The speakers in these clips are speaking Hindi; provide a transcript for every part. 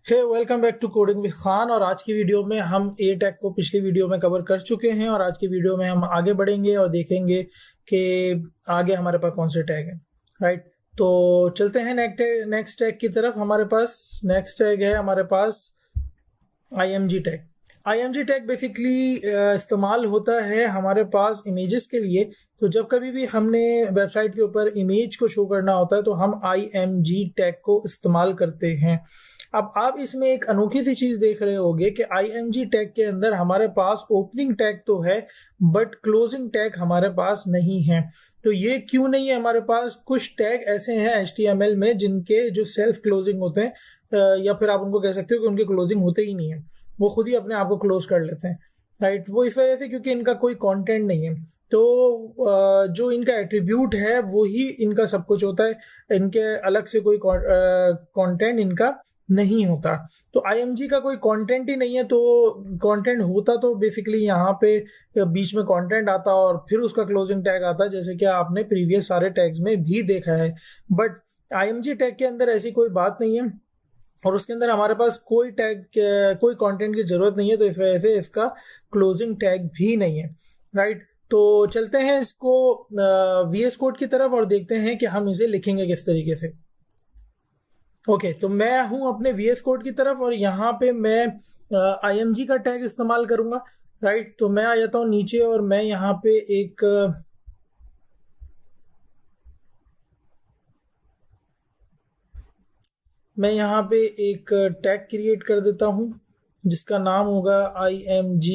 Hey welcome back to coding with Khan. और आज की वीडियो में हम ए टैग को पिछली वीडियो में कवर कर चुके हैं और आज की वीडियो में हम आगे बढ़ेंगे और देखेंगे कि आगे हमारे पास कौन से टैग हैं। राइट, तो चलते हैं नेक्स्ट टैग की तरफ। हमारे पास नेक्स्ट टैग है हमारे पास IMG tag. IMG tag basically इस्तेमाल होता है हमारे पास इमेजेस के लिए। तो जब कभी भी हमने वेबसाइट के ऊपर इमेज को शो करना होता है तो हम IMG टैग को इस्तेमाल करते हैं। अब आप इसमें एक अनोखी सी चीज देख रहे होंगे कि IMG टैग के अंदर हमारे पास ओपनिंग टैग तो है बट क्लोजिंग टैग हमारे पास नहीं है। तो ये क्यों नहीं है हमारे पास? कुछ टैग ऐसे हैं HTML में जिनके जो सेल्फ क्लोजिंग होते हैं, या फिर आप उनको कह सकते हो कि उनके क्लोजिंग होते ही नहीं है, वो खुद ही अपने आप को क्लोज कर लेते हैं। राइट, वो इस वजह से क्योंकि इनका कोई कंटेंट नहीं है। तो जो इनका एट्रीब्यूट है वो ही इनका सब कुछ होता है, इनके अलग से कोई कंटेंट इनका नहीं होता। तो IMG का कोई कंटेंट ही नहीं है। तो कंटेंट होता तो बेसिकली यहाँ पे बीच में कंटेंट आता और फिर उसका क्लोजिंग टैग आता, जैसे कि आपने प्रीवियस सारे टैग्स में भी देखा है। बट IMG टैग के अंदर ऐसी कोई बात नहीं है और उसके अंदर हमारे पास कोई टैग कोई कंटेंट की जरूरत नहीं है, तो इस वजह से इसका क्लोजिंग टैग भी नहीं है। राइट, तो चलते हैं इसको VS कोड की तरफ और देखते हैं कि हम इसे लिखेंगे किस तरीके से। ओके, तो मैं हूं अपने VS कोड की तरफ और यहाँ पे मैं IMG का टैग इस्तेमाल करूंगा। राइट, तो मैं आ जाता हूँ नीचे और मैं यहाँ पे एक टैग क्रिएट कर देता हूँ जिसका नाम होगा IMG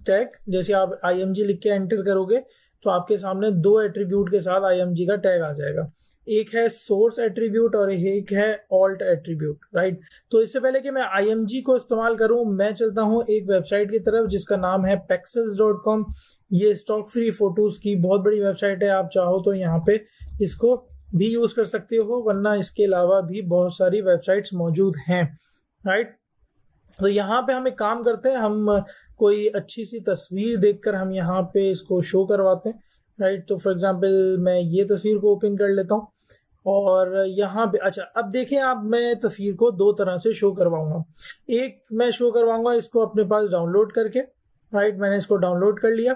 टैग। जैसे आप IMG लिख के एंटर करोगे तो आपके सामने दो एट्रीब्यूट के साथ IMG का टैग आ जाएगा। एक है सोर्स एट्रीब्यूट और एक है ऑल्ट एट्रीब्यूट। राइट, तो इससे पहले कि मैं IMG को इस्तेमाल करूं, मैं चलता हूं एक वेबसाइट की तरफ जिसका नाम है pexels.com। ये स्टॉक फ्री फोटोज की बहुत बड़ी वेबसाइट है। आप चाहो तो यहाँ पे इसको भी यूज कर सकते हो, वरना इसके अलावा भी बहुत सारी वेबसाइट्स मौजूद हैं। राइट, तो यहाँ पे हम एक काम करते हैं, हम कोई अच्छी सी तस्वीर देखकर हम यहाँ पे इसको शो करवाते हैं। राइट, तो फॉर एग्जांपल मैं ये तस्वीर को ओपन कर लेता हूँ और यहाँ पे अच्छा, अब देखें आप, मैं तस्वीर को दो तरह से शो करवाऊंगा। एक मैं शो करवाऊंगा इसको अपने पास डाउनलोड करके। राइट, मैंने इसको डाउनलोड कर लिया।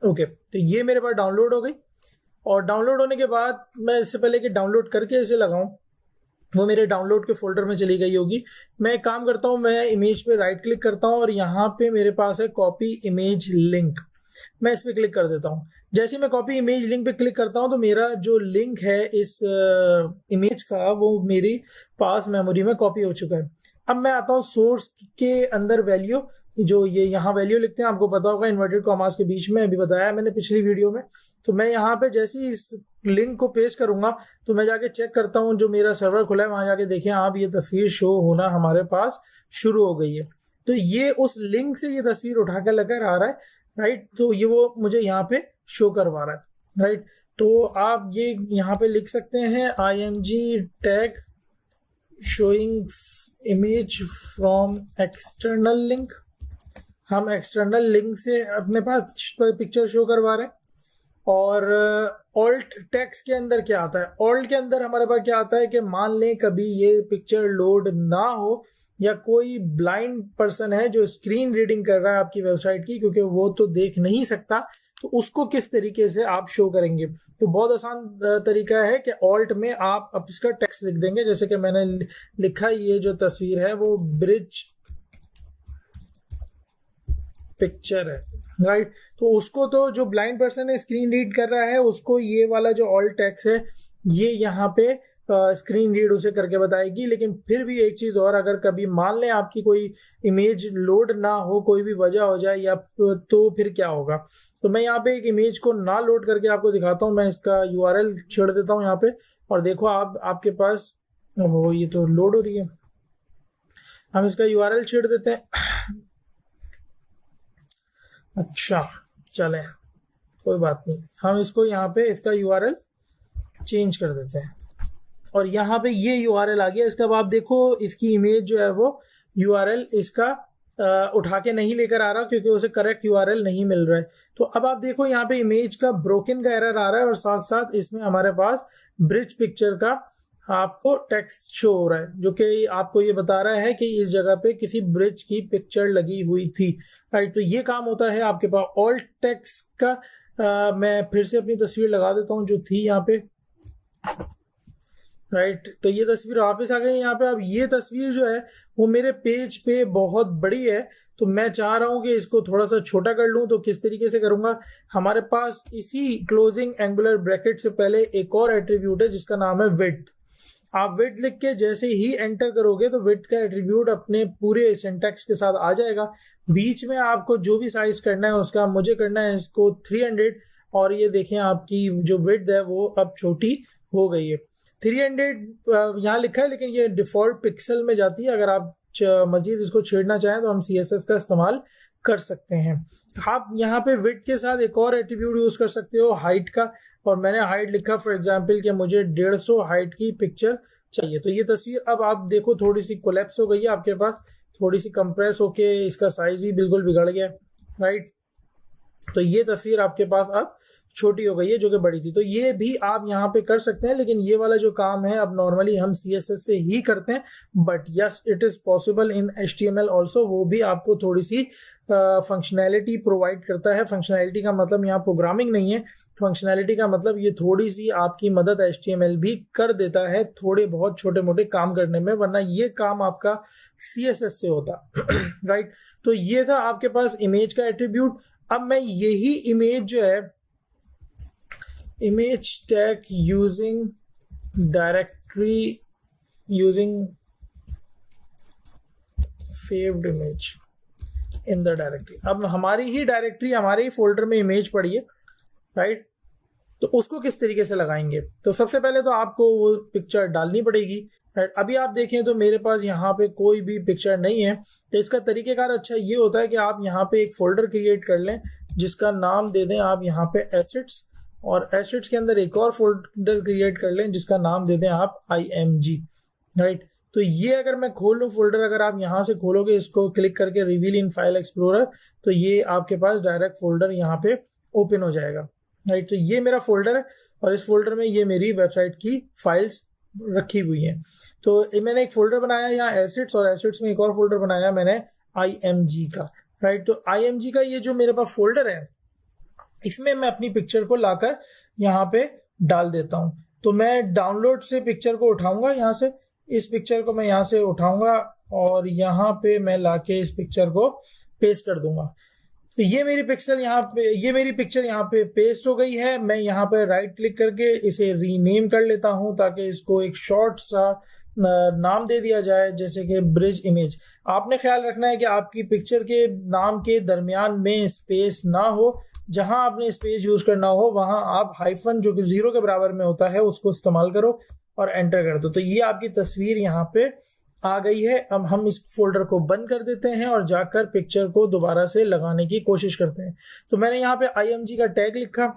ओके, तो ये मेरे पास डाउनलोड हो गई और डाउनलोड होने के बाद मैं इससे पहले कि डाउनलोड करके इसे लगाऊं, वो मेरे डाउनलोड के फोल्डर में चली गई होगी। मैं एक काम करता हूँ, मैं इमेज पे राइट क्लिक करता हूँ और यहाँ पे मेरे पास है कॉपी इमेज लिंक। मैं इस पे क्लिक कर देता हूँ। जैसे मैं कॉपी इमेज लिंक पे क्लिक करता हूँ तो मेरा जो लिंक है इस इमेज का वो मेरी पास मेमोरी में कॉपी हो चुका है। अब मैं आता हूँ सोर्स के अंदर वैल्यू, जो ये यहाँ वैल्यू लिखते हैं, आपको पता होगा इन्वर्टेड कॉमास के बीच में, अभी बताया मैंने पिछली वीडियो में। तो मैं यहाँ पे जैसे ही इस लिंक को पेस्ट करूंगा तो मैं जाके चेक करता हूँ, जो मेरा सर्वर खुला है वहां जाके देखें आप, ये तस्वीर शो होना हमारे पास शुरू हो गई है। तो ये उस लिंक से ये तस्वीर उठा कर लेकर आ रहा है। राइट, तो ये वो मुझे यहाँ पे शो करवा रहा है। राइट, तो आप ये यहाँ पे लिख सकते हैं IMG tag showing image from external link. हम एक्सटर्नल लिंक से अपने पास पिक्चर शो करवा रहे हैं। और ऑल्ट टेक्स्ट के अंदर क्या आता है? ऑल्ट के अंदर हमारे पास क्या आता है कि मान लें कभी ये पिक्चर लोड ना हो या कोई ब्लाइंड पर्सन है जो स्क्रीन रीडिंग कर रहा है आपकी वेबसाइट की, क्योंकि वो तो देख नहीं सकता, तो उसको किस तरीके से आप शो करेंगे? तो बहुत आसान तरीका है कि ऑल्ट में आप अब इसका टेक्स्ट लिख देंगे। जैसे कि मैंने लिखा, ये जो तस्वीर है वो ब्रिज पिक्चर है। राइट, तो उसको तो जो ब्लाइंड पर्सन है स्क्रीन रीड कर रहा है उसको ये वाला जो ऑल टेक्स्ट है ये यहाँ पे स्क्रीन रीड उसे करके बताएगी। लेकिन फिर भी एक चीज और, अगर कभी मान लें आपकी कोई इमेज लोड ना हो, कोई भी वजह हो जाए या तो फिर क्या होगा? तो मैं यहाँ पे एक इमेज को ना लोड करके आपको दिखाता हूँ। मैं इसका URL छेड़ देता हूँ यहाँ पे और देखो आप, आपके पास हो, ये तो लोड हो रही है। हम इसका URL छेड़ देते हैं। अच्छा, चले, कोई बात नहीं, हम इसको यहाँ पे इसका URL चेंज कर देते हैं और यहाँ पे ये URL आ गया इसका। अब आप देखो इसकी इमेज जो है वो URL इसका उठा के नहीं लेकर आ रहा क्योंकि उसे करेक्ट URL नहीं मिल रहा है। तो अब आप देखो यहाँ पे इमेज का ब्रोकन का एरर आ रहा है और साथ साथ इसमें हमारे पास ब्रिज पिक्चर का आपको टेक्स्ट शो हो रहा है जो कि आपको ये बता रहा है कि इस जगह पे किसी ब्रिज की पिक्चर लगी हुई थी, राइट। तो ये काम होता है आपके पास ऑल्ट टेक्स्ट का। मैं फिर से अपनी तस्वीर लगा देता हूँ जो थी यहाँ पे, राइट। तो ये तस्वीर वापस आ गई यहाँ पे। अब ये तस्वीर जो है वो मेरे पेज पे बहुत बड़ी है, तो मैं चाह रहा हूँ कि इसको थोड़ा सा छोटा कर लूँ। तो किस तरीके से करूँगा, हमारे पास इसी क्लोजिंग एंगुलर ब्रैकेट से पहले एक और एट्रीब्यूट है जिसका नाम है विड्थ। आप विड्थ लिख के जैसे ही एंटर करोगे तो विड्थ का एट्रीब्यूट अपने पूरे सिंटैक्स के साथ आ जाएगा। बीच में आपको जो भी साइज करना है उसका, मुझे करना है इसको 300, और ये देखें आपकी जो विड्थ है वो अब छोटी हो गई है। 300 यहाँ लिखा है, लेकिन ये डिफॉल्ट पिक्सल में जाती है। अगर आप मजीद इसको छेड़ना चाहें तो हम CSS का इस्तेमाल कर सकते हैं। आप यहाँ पे विड्थ के साथ एक और एट्रीब्यूट यूज कर सकते हो, हाइट का। और मैंने हाइट लिखा फॉर एग्जांपल कि मुझे 150 हाइट की पिक्चर चाहिए। तो ये तस्वीर अब आप देखो थोड़ी सी कोलैप्स हो गई है आपके पास, थोड़ी सी कंप्रेस होके इसका साइज ही बिल्कुल बिगड़ गया, राइट। तो ये तस्वीर आपके पास अब छोटी हो गई है जो कि बड़ी थी। तो ये भी आप यहाँ पे कर सकते हैं, लेकिन ये वाला जो काम है अब नॉर्मली हम CSS से ही करते हैं, but yes it is possible in HTML also. वो भी आपको थोड़ी सी फंक्शनैलिटी प्रोवाइड करता है। फंक्शनैलिटी का मतलब यहाँ प्रोग्रामिंग नहीं है, फंक्शनैलिटी का मतलब ये थोड़ी सी आपकी मदद HTML भी कर देता है थोड़े बहुत छोटे मोटे काम करने में, वरना ये काम आपका CSS से होता राइट। तो ये था आपके पास इमेज का एट्रीब्यूट। अब मैं यही इमेज जो है, image tag using directory using saved image in the directory। अब हमारी ही डायरेक्टरी, हमारे ही फोल्डर में इमेज पड़ी है, राइट। तो उसको किस तरीके से लगाएंगे, तो सबसे पहले तो आपको वो पिक्चर डालनी पड़ेगी, राइट। अभी आप देखें तो मेरे पास यहाँ पे कोई भी पिक्चर नहीं है। तो इसका तरीकेकार अच्छा ये होता है कि आप यहाँ पे एक फोल्डर क्रिएट कर लें जिसका नाम दे दें आप यहाँ पे एसेट्स, और एसेट्स के अंदर एक और फोल्डर क्रिएट कर लें जिसका नाम दे दें आप IMG, राइट। तो ये अगर मैं खोल लूँ फोल्डर, अगर आप यहाँ से खोलोगे इसको क्लिक करके रिवील इन फाइल एक्सप्लोरर, तो ये आपके पास डायरेक्ट फोल्डर यहाँ पे ओपन हो जाएगा, राइट। तो ये मेरा फोल्डर है और इस फोल्डर में ये मेरी वेबसाइट की फाइल्स रखी हुई हैं। तो मैंने एक फोल्डर बनाया यहाँ एसेट्स, और एसेट्स में एक और फोल्डर बनाया मैंने IMG का, राइट। तो IMG का ये जो मेरे पास फोल्डर है इसमें मैं अपनी पिक्चर को लाकर यहाँ पे डाल देता हूँ। तो मैं डाउनलोड से पिक्चर को उठाऊंगा, यहाँ से इस पिक्चर को मैं यहाँ से उठाऊंगा और यहाँ पे मैं लाके इस पिक्चर को पेस्ट कर दूंगा। तो ये मेरी पिक्चर यहाँ पे पेस्ट हो गई है। मैं यहाँ पे राइट क्लिक करके इसे रीनेम कर लेता हूँ ताकि इसको एक शॉर्ट सा नाम दे दिया जाए, जैसे कि ब्रिज इमेज। आपने ख्याल रखना है कि आपकी पिक्चर के नाम के दरमियान में स्पेस ना हो, जहां आपने स्पेस यूज करना हो वहां आप हाइफन जो कि 0 के बराबर में होता है उसको इस्तेमाल करो और एंटर कर दो। तो ये आपकी तस्वीर यहाँ पे आ गई है। अब हम इस फोल्डर को बंद कर देते हैं और जाकर पिक्चर को दोबारा से लगाने की कोशिश करते हैं। तो मैंने यहाँ पे IMG का टैग लिखा,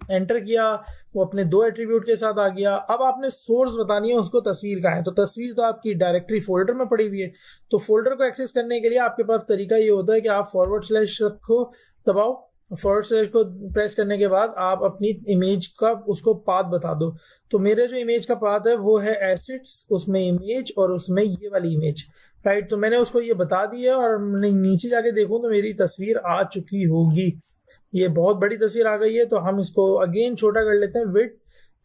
एंटर किया, वो अपने 2 एट्रीब्यूट के साथ आ गया। अब आपने सोर्स बतानी है उसको तस्वीर का है, तो तस्वीर तो आपकी डायरेक्टरी फोल्डर में पड़ी हुई है। तो फोल्डर को एक्सेस करने के लिए आपके पास तरीका ये होता है कि आप / रखो, दबाओ, / को प्रेस करने के बाद आप अपनी इमेज का उसको पाथ बता दो। तो मेरे जो इमेज का पाथ है वो है एसेट्स, उसमें इमेज और उसमें ये वाली इमेज, राइट। तो मैंने उसको ये बता दिया और नीचे जाके देखूं तो मेरी तस्वीर आ चुकी होगी। ये बहुत बड़ी तस्वीर आ गई है। तो हम इसको अगेन छोटा कर लेते हैं। विड्थ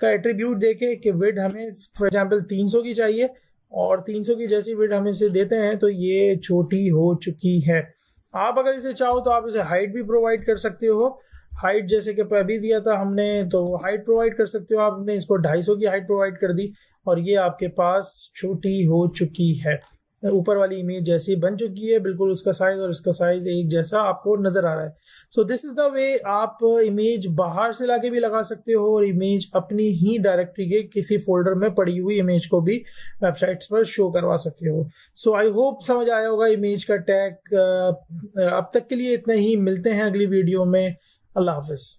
का एट्रीब्यूट देके कि विड्थ हमें फॉर एग्जांपल 300 की चाहिए, और 300 की जैसी विड्थ हम इसे देते हैं तो ये छोटी हो चुकी है। आप अगर इसे चाहो तो आप इसे हाइट भी प्रोवाइड कर सकते हो। हाइट जैसे कि अभी दिया था हमने, तो हाइट प्रोवाइड कर सकते हो। आपने इसको 250 की हाइट प्रोवाइड कर दी और ये आपके पास छोटी हो चुकी है। ऊपर वाली इमेज जैसी बन चुकी है, बिल्कुल उसका साइज और इसका साइज एक जैसा आपको नजर आ रहा है। So this is the way आप इमेज बाहर से लाके भी लगा सकते हो और इमेज अपनी ही डायरेक्टरी के किसी फोल्डर में पड़ी हुई इमेज को भी वेबसाइट्स पर शो करवा सकते हो। सो आई होप समझ आया होगा इमेज का टैग। अब तक के लिए इतना ही, मिलते हैं अगली वीडियो में। अल्लाह हाफिज।